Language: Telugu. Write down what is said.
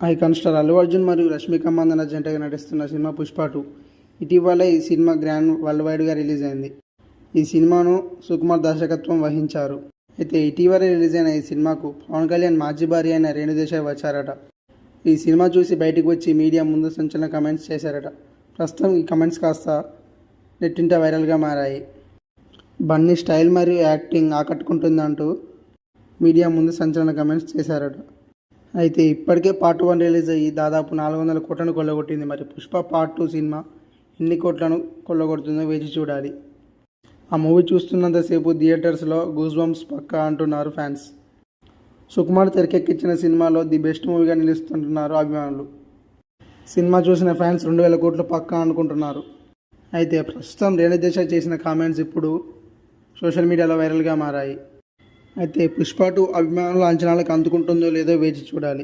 ఐకాన్ స్టార్ అల్లు అర్జున్ మరియు రష్మిక మందన జంటగా నటిస్తున్న సినిమా పుష్ప 2 ఇటీవల ఈ సినిమా గ్రాండ్ వరల్డ్ వైడ్గా రిలీజ్ అయింది. ఈ సినిమాను సుకుమార్ దర్శకత్వం వహించారు. అయితే ఇటీవల రిలీజ్ అయిన ఈ సినిమాకు పవన్ కళ్యాణ్ మాజీ భార్య అయిన రేణు దేశాయ్ వచ్చారట. ఈ సినిమా చూసి బయటకు వచ్చి మీడియా ముందు సంచలన కమెంట్స్ చేశారట. ప్రస్తుతం ఈ కమెంట్స్ కాస్త నెట్టింట వైరల్గా మారాయి. బన్నీ స్టైల్ మరియు యాక్టింగ్ ఆకట్టుకుంటుందంటూ మీడియా ముందు సంచలన కమెంట్స్ చేశారట. అయితే ఇప్పటికే పార్ట్ 1 రిలీజ్ అయ్యి దాదాపు 400 కోట్లను కొల్లగొట్టింది. మరి పుష్ప పార్ట్ 2 సినిమా ఎన్ని కోట్లను కొల్లగొడుతుందో వేచి చూడాలి. ఆ మూవీ చూస్తున్నంతసేపు థియేటర్స్లో గూస్ బంప్స్ పక్కా అంటున్నారు ఫ్యాన్స్. సుకుమార్ తెరకెక్కించిన సినిమాలో ది బెస్ట్ మూవీగా నిలుస్తుంటున్నారు అభిమానులు. సినిమా చూసిన ఫ్యాన్స్ 2000 కోట్లు పక్కా అనుకుంటున్నారు. అయితే ప్రస్తుతం రేణు దేశాయ్ చేసిన కామెంట్స్ ఇప్పుడు సోషల్ మీడియాలో వైరల్గా మారాయి. అయితే పుష్ప 2 అభిమానుల అంచనాలకు అందుకుంటుందో లేదో వేచి చూడాలి.